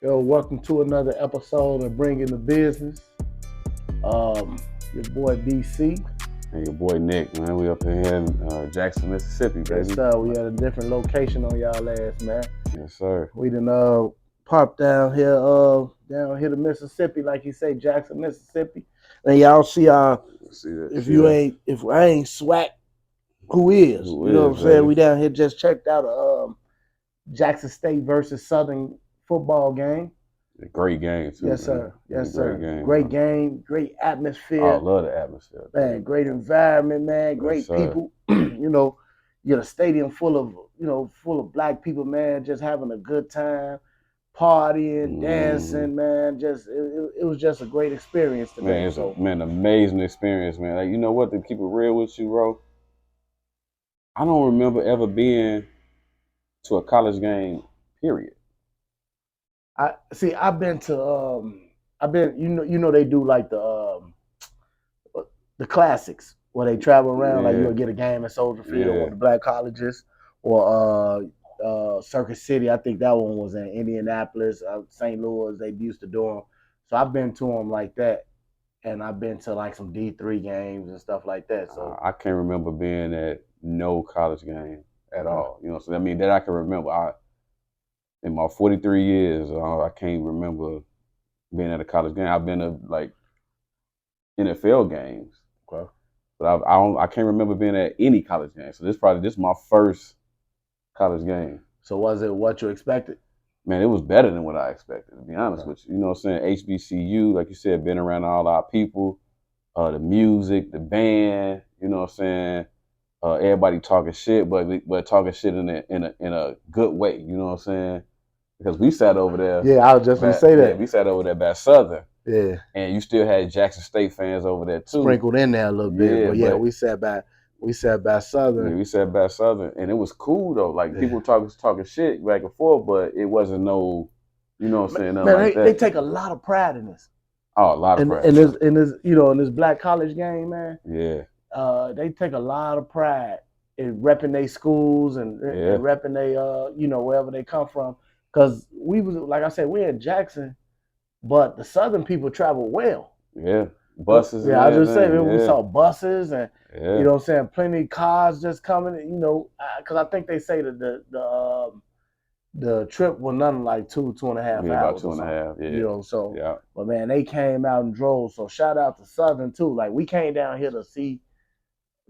Yo, welcome to another episode of Bringing the Business. Your boy BC. And your boy Nick, man. We up in here in Jackson, Mississippi, baby. Yes, sir. We at a different location on y'all ass, man. Yes, sir. We done popped down here to Mississippi, like you say, Jackson, Mississippi. And y'all see if I ain't swag, who is? You know what I'm saying? We down here just checked out Jackson State versus Southern football game. A great game too. Yes, sir. Man. Yes, sir. Great game, great atmosphere. I love the atmosphere. Man, great environment, man. Great people. You know, you got a stadium full of black people, man, just having a good time, partying, dancing, man. It was just a great experience today. Man, it's an amazing experience, man. Like, you know what? To keep it real with you, bro, I don't remember ever being to a college game. Period. I've been they do like the classics where they travel around, like you'll get a game at Soldier Field or the black colleges, or Circuit City. I think that one was in Indianapolis, St. Louis. They used to do them. So I've been to them like that, and I've been to like some D3 games and stuff like that. So I can't remember being at no college game at all. You know, so I mean that I can remember. In my 43 years, I can't remember being at a college game. I've been to like NFL games, okay, but I can't remember being at any college game. So this is my first college game. So was it what you expected? Man, it was better than what I expected, to be honest with you. You know what I'm saying? HBCU, like you said, been around all our people, the music, the band. You know what I'm saying? Everybody talking shit, but talking shit in a good way. You know what I'm saying? Because we sat over there. Yeah, I was just going to say that. Yeah, we sat over there by Southern. Yeah. And you still had Jackson State fans over there too. Sprinkled in there a little bit. But we sat by Southern. Yeah, we sat by Southern. And it was cool though. Like people talking shit back and forth, but it wasn't no, you know what I'm saying, nothing like that. They take a lot of pride in this. Oh, a lot of pride. In this black college game, man. Yeah. They take a lot of pride in repping their schools and repping they wherever they come from. Because we was, like I said, we're in Jackson, but the Southern people travel well. Yeah, buses. Yeah, I was just saying, we saw buses and, you know what I'm saying, plenty of cars just coming, because I think they say that the trip was nothing like 2.5 hours. About 2.5, yeah. You know, so, but man, they came out and drove. So shout out to Southern too. Like we came down here to see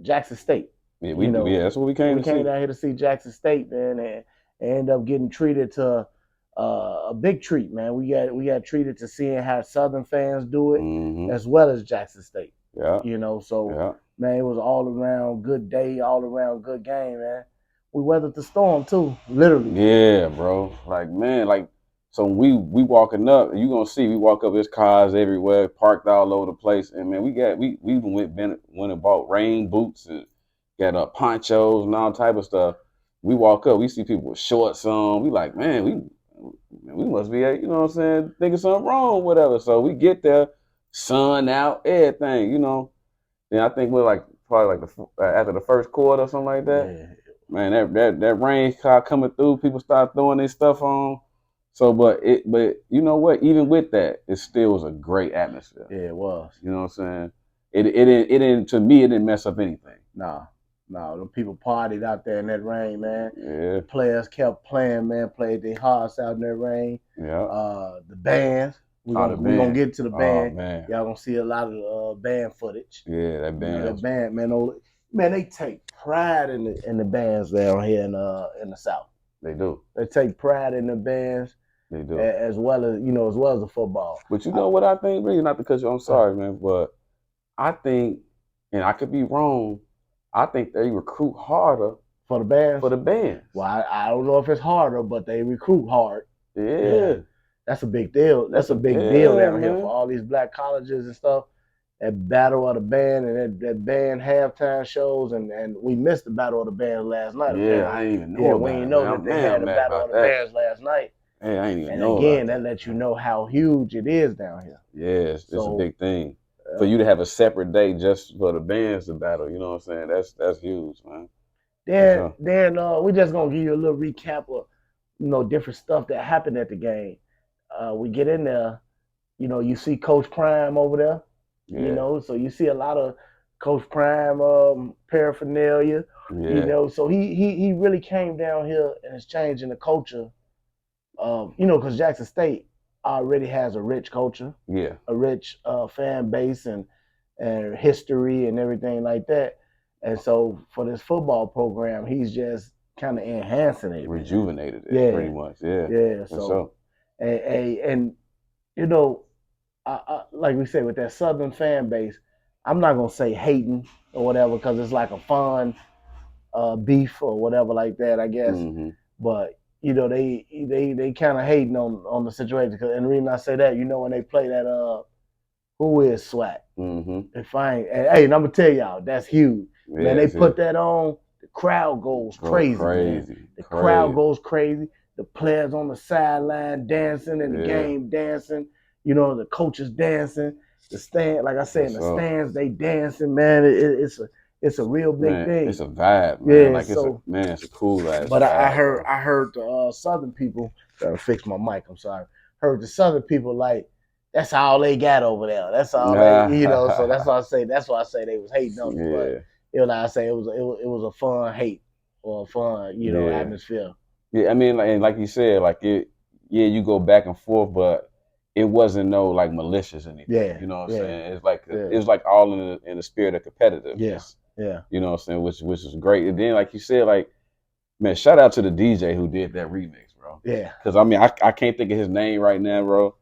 Jackson State. Yeah, that's what we came to see. We came down here to see Jackson State, man, and end up getting treated to a big treat, man. We got treated to seeing how Southern fans do it, as well as Jackson State. Yeah, man, it was all around good day, all around good game, man. We weathered the storm too, literally. Yeah, bro. Like man, so we walking up, and you gonna see we walk up, there's cars everywhere, parked all over the place, and man, we went and bought rain boots and got ponchos and all type of stuff. We walk up, we see people with shorts on. We like, man, we must be, you know what I'm saying, thinking something wrong, whatever. So we get there, sun out, everything, you know. Then I think we're probably after the first quarter or something like that. Yeah. Man, that rain car coming through, people start throwing their stuff on. So, but you know what? Even with that, it still was a great atmosphere. Yeah, it was. You know what I'm saying? It didn't, to me, it didn't mess up anything. No, the people partied out there in that rain, man. Yeah. The players kept playing, man, played their hearts out in that rain. Yeah. The bands. We're gonna get to the band. Oh, man. Y'all gonna see a lot of band footage. Yeah, that band. That band, man, they take pride in the bands down here in the South. They do. They take pride in the bands. They do. As well as the football. But you know what I think, really, not to cut you, I'm sorry, man, but I think, and I could be wrong, I think they recruit harder for the bands. For the bands. Well, I don't know if it's harder, but they recruit hard. Yeah. That's a big deal. That's a big deal down here for all these black colleges and stuff. That battle of the band and that band halftime shows, and we missed the battle of the bands last night. Yeah, I didn't even know. We didn't know that they had the battle of the bands last night. Hey, I ain't even know. And again, that lets you know how huge it is down here. Yeah, it's a big thing. For you to have a separate day just for the bands to battle, you know what I'm saying? That's huge, man. Then we just gonna give you a little recap of different stuff that happened at the game. we get in there, you see Coach Prime over there, so you see a lot of Coach Prime paraphernalia, so he really came down here and is changing the culture of, because Jackson State already has a rich culture, a rich fan base and history and everything like that. And so for this football program, he's just kind of enhancing it, rejuvenated it, pretty much. Yeah. So, and like we said, with that Southern fan base, I'm not gonna say hating or whatever because it's like a fun beef or whatever like that, I guess. But they kind of hating on the situation. And the reason I say that, when they play that who is SWAT? If I ain't, hey, and I'm gonna tell y'all, that's huge. Man, they put that on, the crowd goes crazy. Man. The crowd goes crazy. The players on the sideline dancing and the game dancing. The coaches dancing. The stand, like I said, in the stands they dancing. Man, it's a real big thing. It's a vibe, man. Yeah, like it's a cool ass. But vibe, I heard the Southern people. Gotta fix my mic. I'm sorry. Heard the Southern people like. That's all they got over there. That's all they, So that's why I say. That's why I say they was hating on it. But like I say, it was a fun hate or a fun, atmosphere. Yeah, I mean, like you said, you go back and forth, but it wasn't no like malicious anything. Yeah, you know what I'm saying. It's like it was like all in the spirit of competitiveness. Yeah. You know what I'm saying, which is great. And then like you said, like man, shout out to the DJ who did that remix, bro. Yeah. Because I mean, I can't think of his name right now, bro.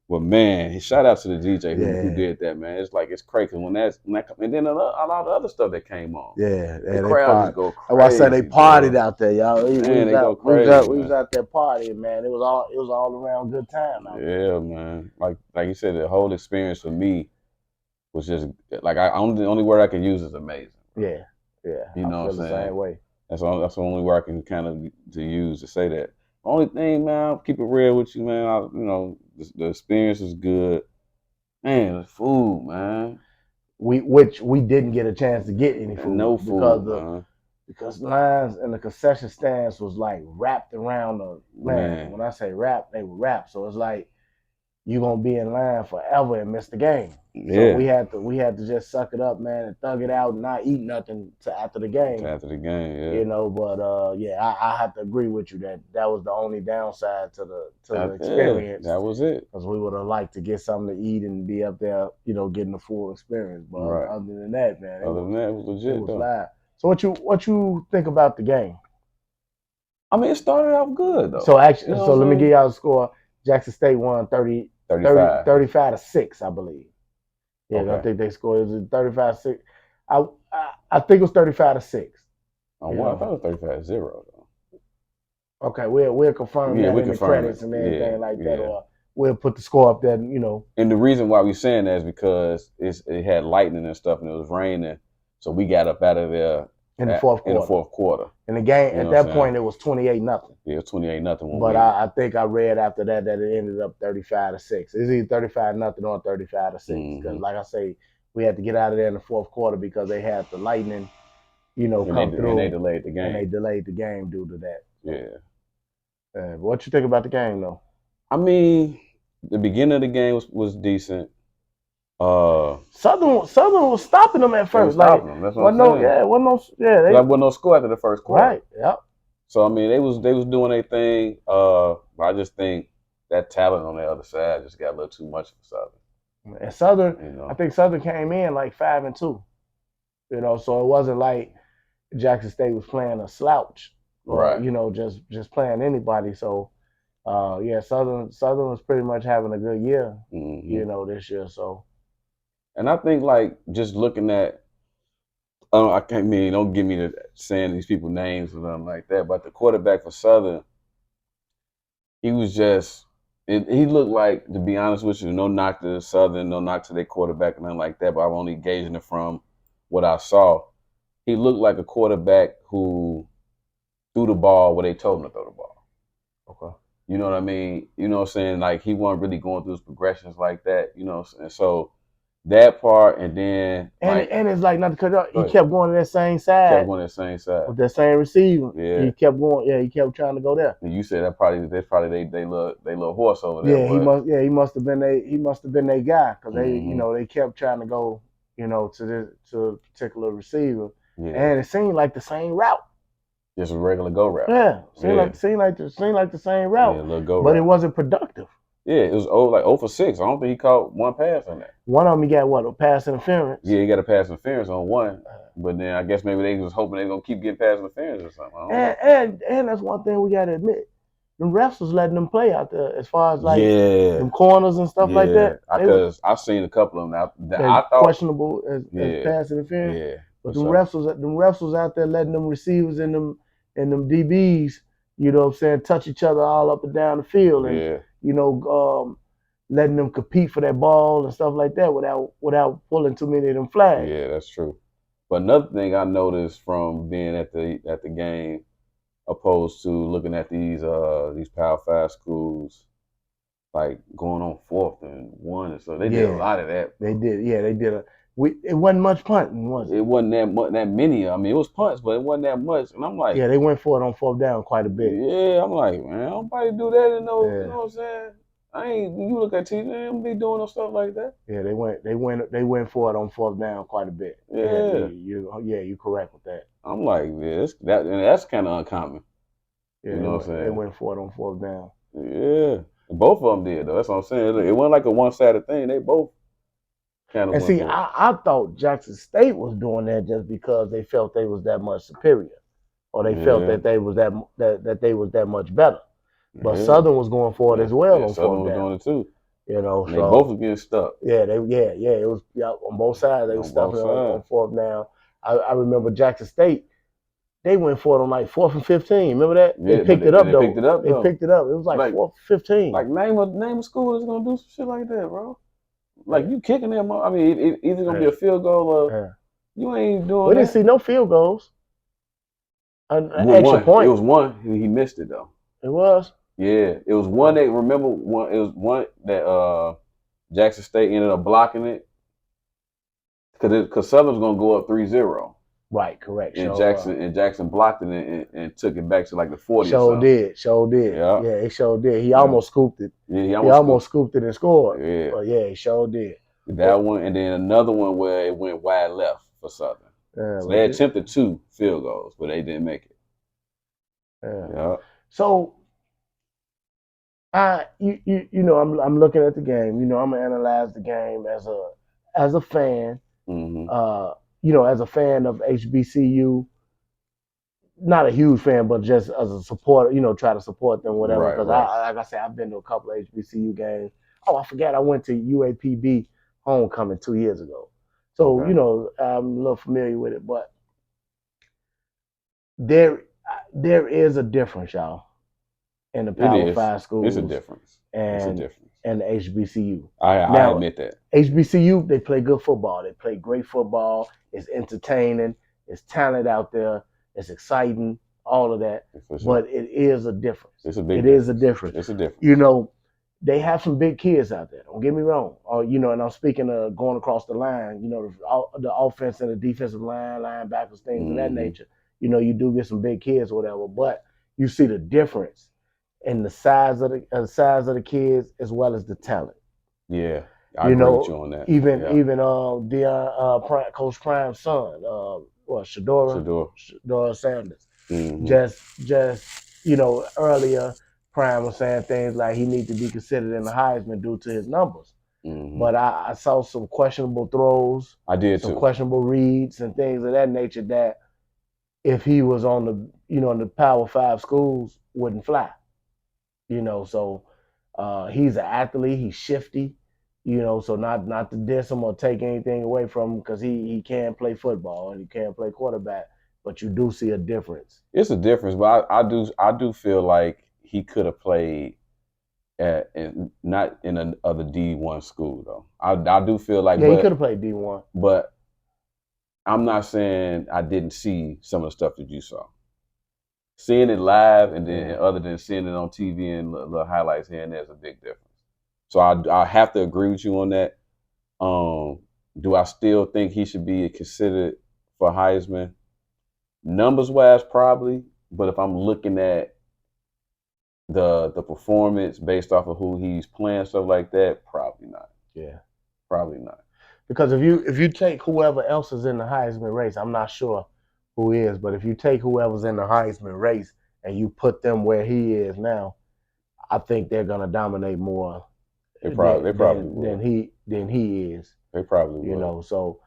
Well, man, shout out to the DJ who did that, man. It's like it's crazy when that and then a lot of other stuff that came on. The crowd just go crazy. That's why I said they partied out there, y'all. Man, they go crazy. We was out there partying, man. It was all around good time out there. Yeah, man. Like you said, the whole experience for me was just like the only word I can use is amazing. Yeah. You know what I'm saying? The same way. That's the only word I can kind of to use to say that. Only thing, man, I'll keep it real with you, man. The experience is good. Man, the food, man. Which we didn't get a chance to get any food. No food, because lines and the concession stands was like wrapped around the man. When I say wrapped, they were wrapped. So it's like you're gonna be in line forever and miss the game. So we had to just suck it up, man, and thug it out and not eat nothing after the game. But I have to agree with you that was the only downside to the experience. That was it. Because we would have liked to get something to eat and be up there, getting the full experience. But other than that, man, it was legit. It was live. So what you think about the game? I mean, it started off good though. So actually, let me give y'all the score. Jackson State won 35 to 6, I believe. Yeah, okay. I think they scored. It was 35-6. I think it was 35 to 6. I thought it was 35-0 though. Okay, we'll confirm that in the credits and everything like that, or we'll put the score up there. And the reason why we're saying that is because it had lightning and stuff, and it was raining, so we got up out of there in the fourth quarter. And the game at that point it was 28-0. Yeah, it was 28-0. But I think I read after that it ended up 35 to 6. It's either 35-0 or 35 to 6. Because like I say, we had to get out of there in the fourth quarter because they had the lightning, come through. And they delayed the game. And they delayed the game due to that. Yeah. What you think about the game though? I mean, the beginning of the game was decent. Southern was stopping them at first. That's what I'm saying. There wasn't no score after the first quarter. Right. Yep. So I mean, they was doing their thing. I just think that talent on the other side just got a little too much for Southern. And Southern, I think Southern came in like 5-2. So it wasn't like Jackson State was playing a slouch, or, just playing anybody. So Southern was pretty much having a good year, this year. So. And I think, like, just looking at, don't get me to saying these people's names or nothing like that, but the quarterback for Southern, he was just, he looked like, to be honest with you, no knock to Southern, no knock to their quarterback or nothing like that, but I'm only gauging it from what I saw. He looked like a quarterback who threw the ball where they told him to throw the ball. Okay. You know what I mean? You know what I'm saying? Like, he wasn't really going through his progressions like that, and so That part, and then and it's like, not to cut it off, he kept going to that same side. Kept going to that same side with that same receiver. Yeah. He kept going. Yeah, he kept trying to go there. And you said that's probably they little horse over there. Yeah, he must have been their guy, because they kept trying to go to a particular receiver. Yeah. And it seemed like the same route. Just a regular go route. Yeah, seemed like the same route. Yeah, little go route. But it wasn't productive. Yeah, it was 0 for 6. I don't think he caught one pass on that. One of them, he got a pass interference. Yeah, he got a pass interference on one. But then I guess maybe they was hoping they were gonna keep getting pass interference or something. And that's one thing we gotta admit. The refs was letting them play out there, as far as like them corners and stuff like that. Because I've seen a couple of them out that I thought questionable as pass interference. Yeah. But the refs was out there letting them receivers and them DBs, touch each other all up and down the field, and letting them compete for that ball and stuff like that without pulling too many of them flags. Yeah, that's true. But another thing I noticed from being at the game, opposed to looking at these Power 5 schools, like going on 4th and 1, and so they did a lot of that. They did, they did. It wasn't much punting, was it? It wasn't that many. I mean, it was punts, but it wasn't that much. And I'm like, they went for it on 4th down quite a bit. Yeah, I'm like, man, nobody do that in those. You know what I'm saying? You look at TV, they don't be doing no stuff like that. Yeah, they went for it on 4th down quite a bit. Yeah, you're correct with that. I'm like, that's kind of uncommon. Yeah, you know what I'm saying? They went for it on 4th down. Yeah, both of them did though. That's what I'm saying. It wasn't like a one-sided thing. They both kind of. And see, I thought Jackson State was doing that just because they felt they was that much superior, or they felt that they was that they was that much better. But Southern was going for it as well on 4th down. Southern was doing it too. So they both were getting stuck. Yeah, it was on both sides. They were stuck on 4th down. I remember Jackson State. They went for it on like 4th and 15. Remember that? Yeah, they picked it up though. They picked it up. It was like 4th and 15. Like name a school that's gonna do some shit like that, bro. Like you kicking them. I mean, it's either gonna be a field goal or you ain't doing. We didn't see no field goals. An extra point. It was one. He missed it though. It was. Yeah, it was one. It was one that Jackson State ended up blocking it because Southern's gonna go up 3-0. Right, correct. And Jackson blocked it and took it back to like the 40. Sure did. Yeah, it sure did. He almost scooped it. Yeah, he almost scooped it and scored. Yeah, but he sure did. That one, and then another one where it went wide left for Southern. So they attempted 2 field goals, but they didn't make it. Yeah. So, I'm looking at the game. I'm gonna analyze the game as a fan. Mm-hmm. As a fan of HBCU, not a huge fan, but just as a supporter, try to support them, whatever. Because like I said, I've been to a couple of HBCU games. Oh, I forgot, I went to UAPB homecoming 2 years ago. So, I'm a little familiar with it, but there is a difference, y'all, in the Power 5 schools. It's a difference. And the HBCU. I admit that. HBCU, they play good football. They play great football. It's entertaining. It's talent out there. It's exciting. All of that. Sure. But it is a difference. It's a big. It is a difference. It's a difference. They have some big kids out there. Don't get me wrong. And I'm speaking of going across the line. The offense and the defensive line, linebackers, things of that nature. You do get some big kids or whatever. But you see the difference in the size of the kids as well as the talent. Yeah, I agree with you on that. Even Deion, Coach Prime's son, Shadora Sanders. Mm-hmm. Just earlier, Prime was saying things like he needs to be considered in the Heisman due to his numbers. Mm-hmm. But I saw some questionable throws. I did some too. Questionable reads and things of that nature that if he was on the Power 5 schools wouldn't fly. So he's an athlete. He's shifty. So not to diss him or take anything away from him because he can play football and he can play quarterback. But you do see a difference. It's a difference, but I do feel like he could have played not in another D1 school though. I do feel like he could have played D1. But I'm not saying I didn't see some of the stuff that you saw. Seeing it live and then other than seeing it on TV and the highlights here and there's a big difference. So I have to agree with you on that. Do I still think he should be considered for Heisman? Numbers wise, probably. But if I'm looking at the performance based off of who he's playing, stuff like that, probably not. Yeah, probably not. Because if you take whoever else is in the Heisman race, I'm not sure who is, but if you take whoever's in the Heisman race and you put them where he is now, I think they're gonna dominate more They probably than he is. They probably you will. know. So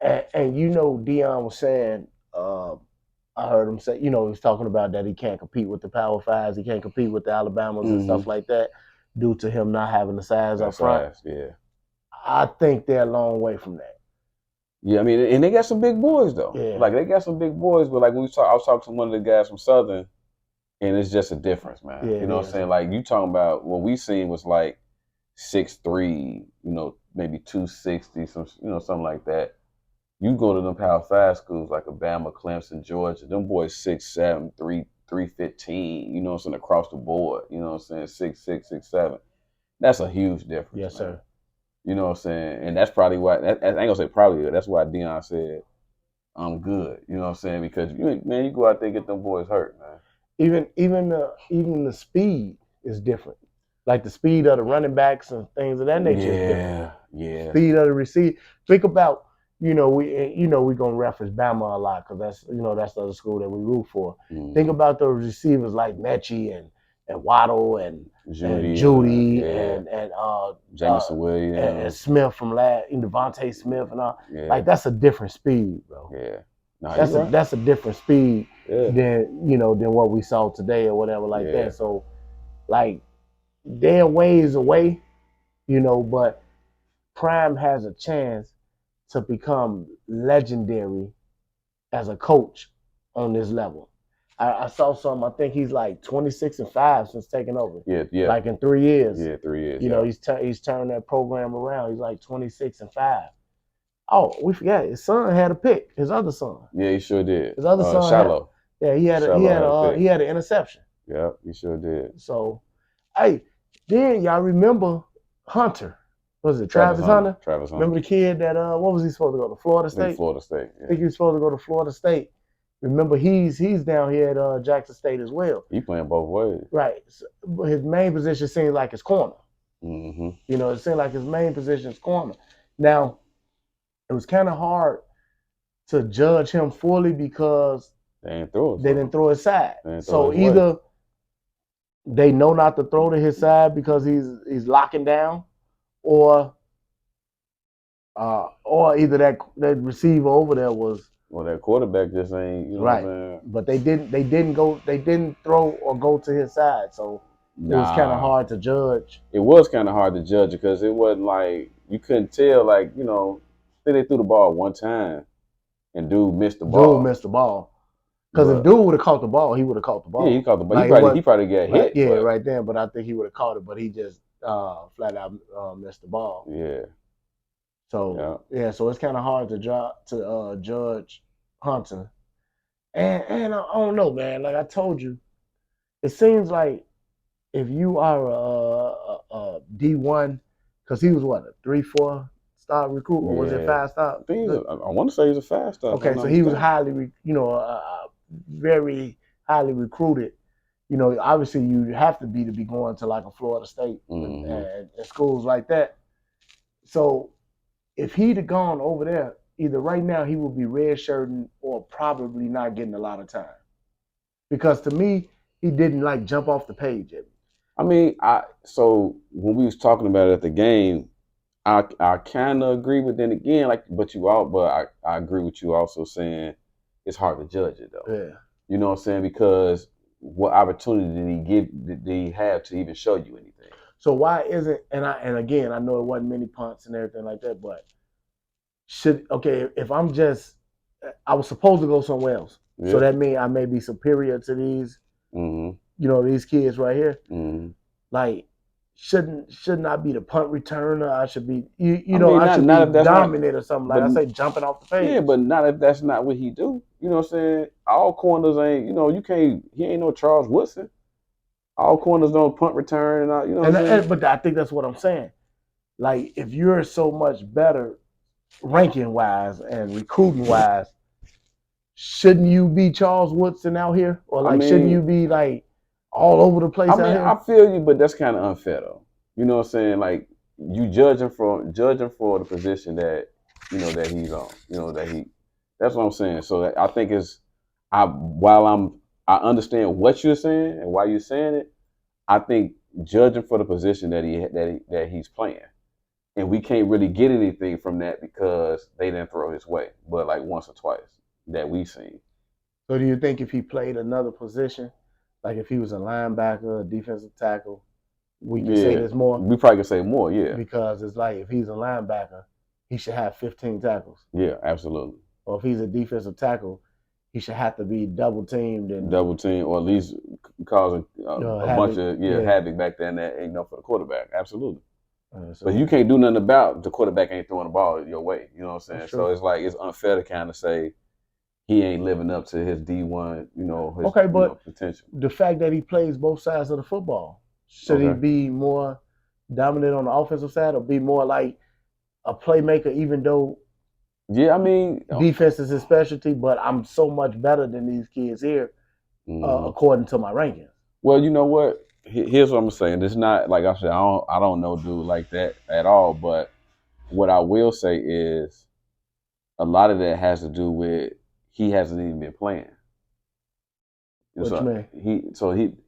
and Deion was saying, I heard him say, he was talking about that he can't compete with the Power Fives, he can't compete with the Alabamas and stuff like that due to him not having the size up front. Yeah. I think they're a long way from that. Yeah, I mean, and they got some big boys though. Yeah. Like they got some big boys, but like when I was talking to one of the guys from Southern, and it's just a difference, man. Yeah, you know what I'm saying? Like you talking about what we seen was like 6'3", maybe 260, something like that. You go to them Power 5 schools like Alabama, Clemson, Georgia, them boys 6'7", 315, you know what I'm saying, across the board. You know what I'm saying? 6'6", 6'7". That's a huge difference. Yes, man. sir. You know what I'm saying? And that's probably why, I ain't gonna say probably, that's why Deion said, I'm good. You know what I'm saying? Because, you go out there and get them boys hurt, man. Even the speed is different. Like the speed of the running backs and things of that nature is different. Yeah. Speed of the receiver. Think about, we're gonna reference Bama a lot because that's the other school that we root for. Think about those receivers like Mechie and Waddle and Judy and Jameson Williams and Smith from Devontae Smith and all. Yeah. Like that's a different speed, bro. Yeah. That's a different speed than what we saw today or whatever like that. So like they're ways away, but Prime has a chance to become legendary as a coach on this level. I saw some. I think he's like 26-5 since taking over. Yeah. Like in 3 years. Yeah, 3 years. He's turned that program around. He's like 26-5. Oh, we forgot his son had a pick. His other son. Yeah, he sure did. His other son. Shiloh. He had an interception. Yeah, he sure did. So, hey, then y'all remember Hunter? Was it Travis Hunter? Travis Hunter. Remember the kid that what was he supposed to go to? Florida State? Florida State. Yeah. I think he was supposed to go to Florida State. Remember, he's down here at Jackson State as well. He playing both ways. Right. So, his main position seems like his corner. Mm-hmm. It seemed like his main position is corner. Now, it was kind of hard to judge him fully because they didn't throw his side. So either they know not to throw to his side because he's locking down, or either that receiver over there was. Well, that quarterback just ain't, right. What I'm saying? But they didn't throw or go to his side, so it was kind of hard to judge. It was kind of hard to judge because it wasn't like you couldn't tell, like I think they threw the ball one time, and dude missed the ball. Because if dude would have caught the ball, he would have caught the ball. Yeah, he caught the ball. He probably got hit. Yeah, right there. But I think he would have caught it, but he just flat out missed the ball. Yeah. So so it's kind of hard to judge Hunter, and I don't know, man. Like I told you, it seems like if you are a D1, because he was what, a 3-4 star recruit, or was it 5-star? I want to say he's a 5-star. Okay, so he was highly, very highly recruited. Obviously you have to be going to like a Florida State and schools like that. So if he'd have gone over there, either right now he would be redshirting or probably not getting a lot of time. Because to me, he didn't like jump off the page at me. I mean, so when we was talking about it at the game, I kind of agree, but then again, but I agree with you also saying it's hard to judge it though. Yeah. You know what I'm saying? Because what opportunity did he have to even show you anything? So why isn't, and again, I know it wasn't many punts and everything like that, but if I was supposed to go somewhere else. Yeah. So that means I may be superior to these, these kids right here. Mm-hmm. Like, shouldn't I be the punt returner? I should be, I should be dominant or something. Like I say, jumping off the page. Yeah, but not if that's not what he do. You know what I'm saying? All corners ain't, he ain't no Charles Woodson. All corners don't punt return and all, but I think that's what I'm saying. Like, if you're so much better ranking wise and recruiting wise, shouldn't you be Charles Woodson out here, or like shouldn't you be like all over the place out here? I feel you, but that's kind of unfair though. You know what I'm saying? Like you judging for the position that that he's on. That's what I'm saying. So I think I understand what you're saying and why you're saying it. I think judging for the position that he's playing, and we can't really get anything from that because they didn't throw his way, but like once or twice that we've seen. So do you think if he played another position, like if he was a linebacker, a defensive tackle, we can say there's more? We probably can say more, yeah. Because it's like if he's a linebacker, he should have 15 tackles. Yeah, absolutely. Or if he's a defensive tackle, he should have to be double teamed and or at least causing a bunch of havoc back there, and that for the quarterback. Absolutely. But you can't do nothing about the quarterback ain't throwing the ball your way. You know what I'm saying? So it's like it's unfair to kind of say he ain't living up to his D1, his potential. The fact that he plays both sides of the football, should he be more dominant on the offensive side or be more like a playmaker, even though defense is his specialty, but I'm so much better than these kids here, according to my rankings. Well, you know what? Here's what I'm saying. It's not like I said. I don't know dude like that at all. But what I will say is, a lot of that has to do with he hasn't even been playing. What you mean?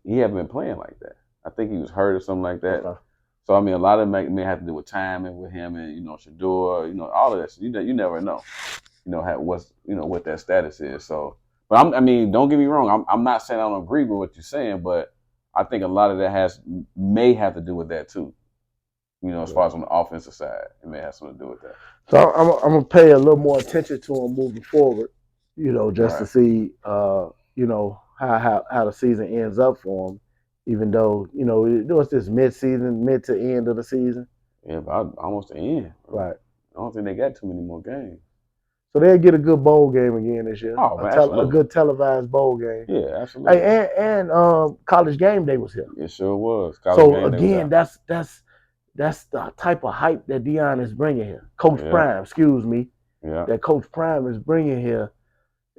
He hasn't been playing like that. I think he was hurt or something like that. Okay. So I mean, a lot of it may have to do with timing with him and Shador, all of this. You never know, what that status is. So, but don't get me wrong. I'm not saying I don't agree with what you're saying, but I think a lot of that may have to do with that too. As far as on the offensive side, it may have something to do with that. So I'm gonna pay a little more attention to him moving forward. Just to see, how the season ends up for him. Even though it's this mid to end of the season. Yeah, but almost the end. Right. I don't think they got too many more games. So they'll get a good bowl game again this year. Oh, absolutely. A good televised bowl game. Yeah, absolutely. Hey, and College Game Day was here. It sure was. That's the type of hype that Deion is bringing here. Coach Prime, excuse me. Yeah. That Coach Prime is bringing here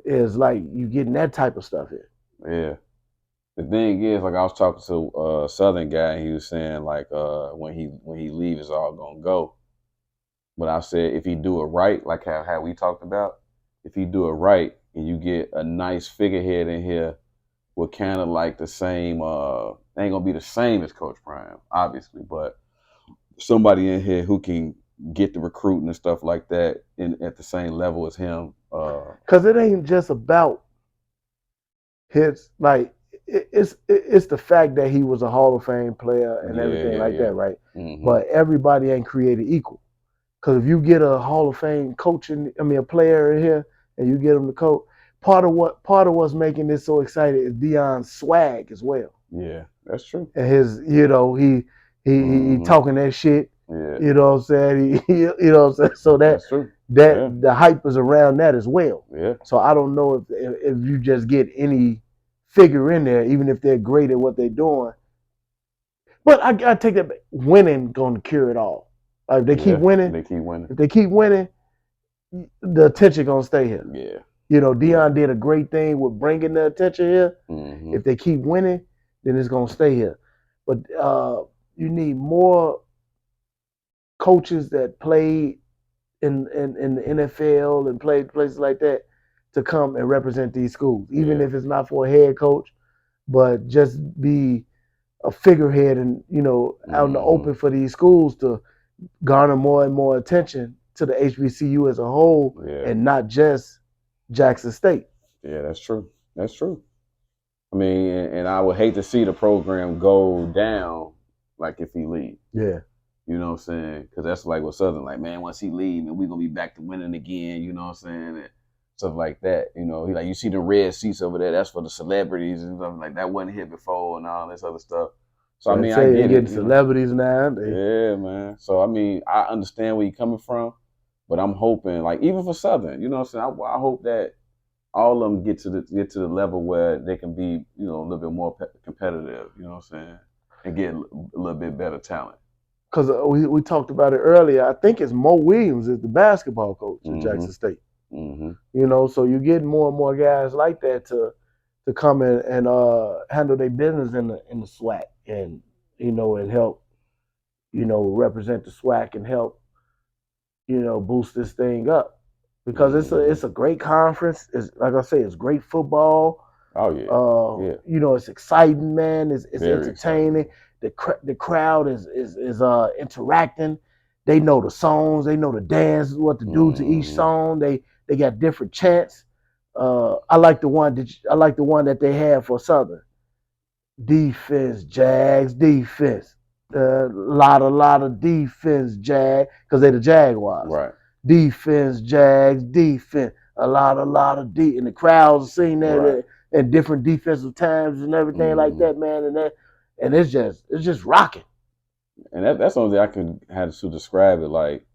is like you getting that type of stuff here. Yeah. The thing is, like I was talking to a Southern guy, and he was saying like when he leaves, it's all gonna go. But I said if he do it right, like how we talked about, if he do it right and you get a nice figurehead in here with kind of like the same, ain't gonna be the same as Coach Prime, obviously, but somebody in here who can get the recruiting and stuff like that at the same level as him. Because it ain't just about his like. It's the fact that he was a Hall of Fame player and everything that, right? Mm-hmm. But everybody ain't created equal. Because if you get a Hall of Fame a player in here, and you get him to coach, part of what's making this so exciting is Deion's swag as well. Yeah, that's true. And his, he talking that shit. Yeah. You know what I'm saying? So that's true. The hype is around that as well. Yeah. So I don't know if you just get any figure in there, even if they're great at what they're doing. But I take that back. Winning gonna cure it all. Like if they keep winning. If they keep winning, the attention gonna stay here. Yeah. Deion did a great thing with bringing the attention here. Mm-hmm. If they keep winning, then it's gonna stay here. But you need more coaches that played in the NFL and played places like that to come and represent these schools, even if it's not for a head coach, but just be a figurehead and out in the open for these schools to garner more and more attention to the HBCU as a whole, and not just Jackson State. Yeah, that's true. That's true. I mean, and I would hate to see the program go down like if he leaves. Yeah. You know what I'm saying? Because that's like what Southern, like, man, once he leaves, and we're going to be back to winning again, you know what I'm saying? And stuff like that. You see the red seats over there, that's for the celebrities and stuff like that. Wasn't here before and all this other stuff. So, I mean, I get it. Celebrities now. Yeah, man. So, I mean, I understand where you're coming from, but I'm hoping, like, even for Southern, you know what I'm saying? I hope that all of them get to the level where they can be, a little bit more competitive, you know what I'm saying? And get a little bit better talent. because we talked about it earlier. I think it's Mo Williams is the basketball coach at Jackson State. Mm-hmm. You know, so you're getting more and more guys like that to come in and handle their business in the SWAC and and help represent the SWAC and help boost this thing up because it's a great conference. It's like I say, it's great football. Oh yeah, It's exciting, man. It's very entertaining. Exciting. The crowd is interacting. They know the songs. They know the dance. What to do to each song. They got different chants. I like the one that they had for Southern. Defense, Jags, defense. Lot of defense, Jag, because they the Jaguars. Right. Defense, Jags, defense. A lot of D, and the crowds sing that at different defensive times and everything like that, man. And it's just rocking. And that's the only thing I can have to describe it. Like,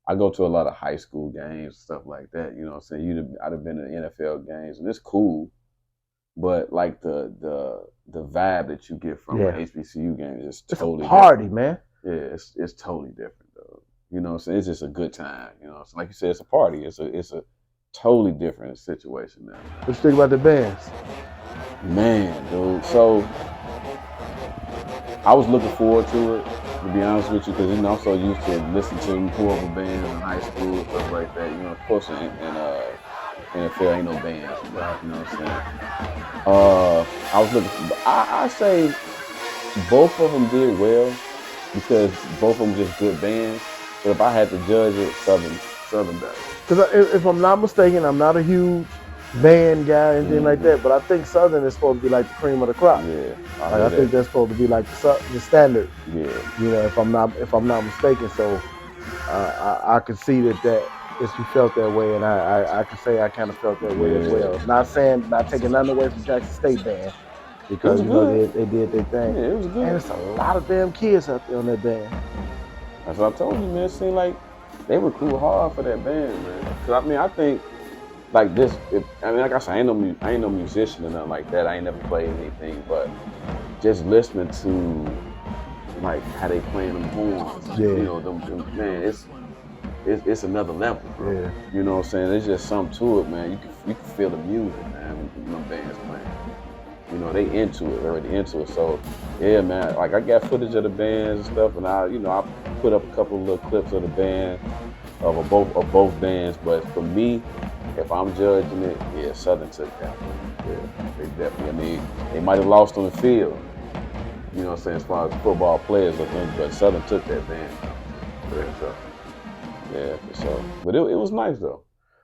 I go to a lot of high school games, stuff like that. You know what I'm saying? I'd have been to NFL games, and it's cool. But like the vibe that you get from an HBCU game is totally it's a party, different. Man. Yeah, it's totally different though. You know what I'm saying? It's just a good time. You know, so like you said, it's a party. It's a totally different situation now. What you think about the bands? Man, dude. So I was looking forward to it, to be honest with you, because I'm so used to listening to horrible bands in high school, stuff like that. You know, of course, in NFL ain't no bands, you know what I'm saying? I was looking. I say both of them did well because both of them just good bands. But if I had to judge it, Southern better. Because if I'm not mistaken, I'm not a huge band guy or anything like that, but I think Southern is supposed to be like the cream of the crop. Yeah, I think that's supposed to be like the standard. Yeah, you know, if I'm not mistaken. So I can see that if you felt that way, and I can say I kind of felt that way as well. Not taking nothing away from Jackson State band because they did their thing. Yeah, it was good. And it's a lot of damn kids out there on that band. That's what I told you, man. It seemed like they recruit hard for that band, man. Cause I think like this. Like I said, I ain't no musician or nothing like that. I ain't never played anything, but just listening to like how they playing them horns, you know, man, it's another level, bro. Yeah. You know what I'm saying? There's just something to it, man. You can feel the music, man, when them bands playing. You know, they into it, already into it. So yeah, man, like I got footage of the bands and stuff, and I put up a couple of little clips of the band, of both bands. But for me, if I'm judging it, yeah, Southern took that one. Yeah, they definitely. I mean, they might have lost on the field, you know what I'm saying, as far as football players, I think, but Southern took that band. Yeah, for sure. But it was nice though.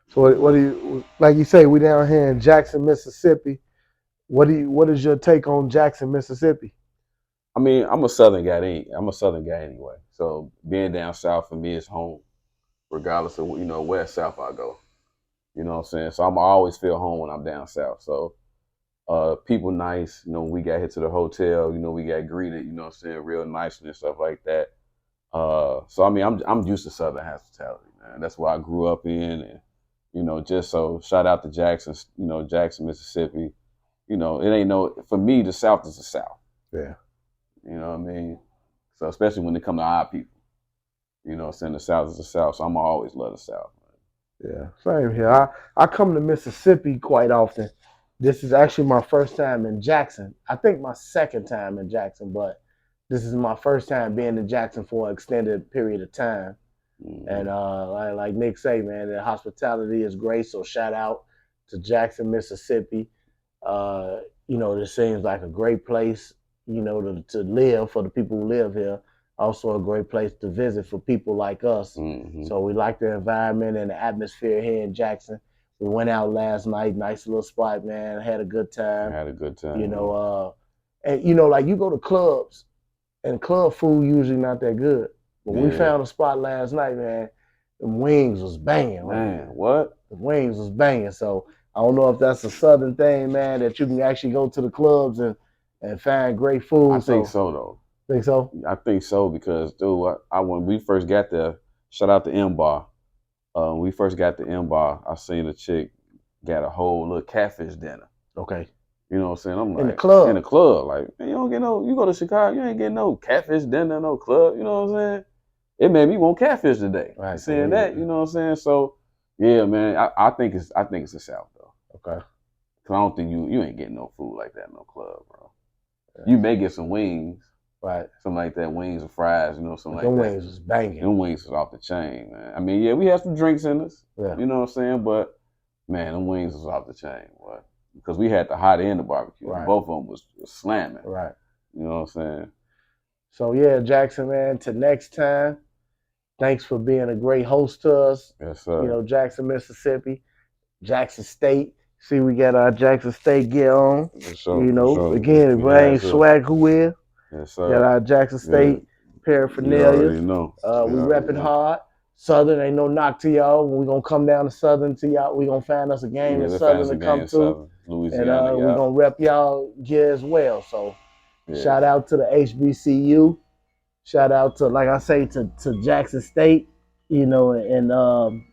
So what do you, like you say, we down here in Jackson, Mississippi. What is your take on Jackson, Mississippi? I mean, I'm a Southern guy anyway. So being down south for me is home, regardless of where south I go. You know what I'm saying? So I always feel home when I'm down south. So people nice, we got here to the hotel, we got greeted, you know what I'm saying, real nice and stuff like that. So I mean, I'm used to Southern hospitality, man. That's what I grew up in, and just so shout out to Jackson, Jackson, Mississippi. It ain't for me, the South is the South. Yeah. You know what I mean? So especially when it come to our people, saying the South is the South. So I'm always love the South. Yeah, same here. I come to Mississippi quite often. This is actually my first time in Jackson. I think my second time in Jackson, but this is my first time being in Jackson for an extended period of time. Mm-hmm. And like Nick say, man, the hospitality is great. So shout out to Jackson, Mississippi. This seems like a great place, to live for the people who live here. Also a great place to visit for people like us. Mm-hmm. So we like the environment and the atmosphere here in Jackson. We went out last night, nice little spot, man. Had a good time. And like you go to clubs, and club food usually not that good. But we found a spot last night, man. The wings was banging. Man, what? The wings was banging. So I don't know if that's a Southern thing, man, that you can actually go to the clubs and find great food. I think so, though. Think so? I think so because, dude, when we first got there, shout out to M-Bar. When we first got to M-Bar, I seen a chick got a whole little catfish dinner. Okay. You know what I'm saying? I'm like, in the club. In the club. Like, man, you don't get no, you go to Chicago, you ain't getting no catfish dinner, no club. You know what I'm saying? It made me want catfish today. Right. Saying that, you know what I'm saying? So, yeah, man, I think it's the South, though. Okay. Cause I don't think you ain't getting no food like that in no club, bro. Yeah. You may get some wings. Right. Something like that, wings or fries, you know, something like that. Them wings was banging. Them wings was off the chain, man. I mean, yeah, we had some drinks in us. Yeah. You know what I'm saying? But, man, them wings was off the chain, boy. Because we had the hot end of barbecue. Right. Both of them was slamming. Right. You know what I'm saying? So, yeah, Jackson, man, till next time, thanks for being a great host to us. Yes, sir. You know, Jackson, Mississippi, Jackson State. See, we got our Jackson State gear on. Yes, sir. You know, again, if I ain't swag, who will? Yes, sir. Got our Jackson State paraphernalia. You already know. We repping hard. Southern ain't no knock to y'all. When we gonna come down to Southern to y'all, we gonna find us a game in Southern to come to. Louisiana, and we gonna rep y'all gear as well. So shout out to the HBCU. Shout out to, like I say, to Jackson State, you know, and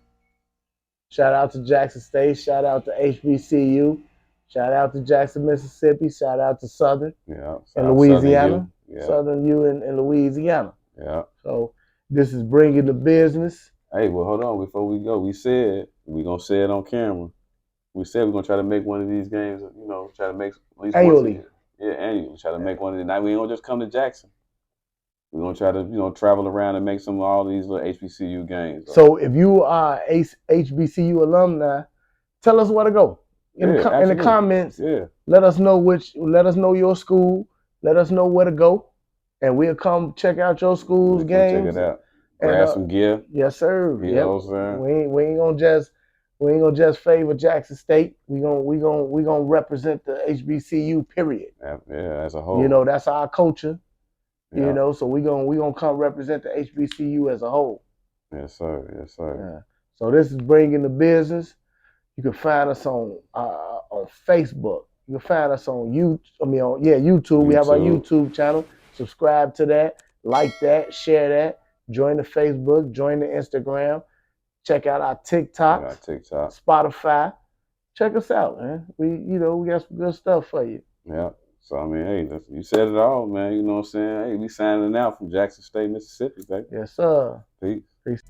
shout out to Jackson State, shout out to HBCU, shout out to Jackson, Mississippi, shout out to Southern and Louisiana. Southern U in Louisiana. Yeah. So this is bringing the business. Hey, well, hold on. Before we go, we said we're going to say it on camera. We said we're going to try to make one of these games, you know, try to make at least annually. Once a year. Yeah, annually. Try to make one of these. Now, we ain't going to just come to Jackson. We're going to try to, you know, travel around and make some of all these little HBCU games. So if you are HBCU alumni, tell us where to go. In the comments, let us know your school. Let us know where to go. And we'll come check out your school's games. Check it out. Grab some gear. Yes, sir. You know what I'm saying? We ain't gonna just favor Jackson State. We gonna represent the HBCU period. Yeah, as a whole. You know, that's our culture. Yeah. You know, so we gonna come represent the HBCU as a whole. Yes, sir. Yes, sir. Yeah. So this is bringing the business. You can find us on Facebook. You can find us on YouTube. We have our YouTube channel. Subscribe to that, like that, share that, join the Facebook, join the Instagram, check out our TikTok, Spotify. Check us out, man. We got some good stuff for you. Yeah. So I mean, hey, you said it all, man. You know what I'm saying? Hey, we signing out from Jackson State, Mississippi, baby. Yes, sir. Peace.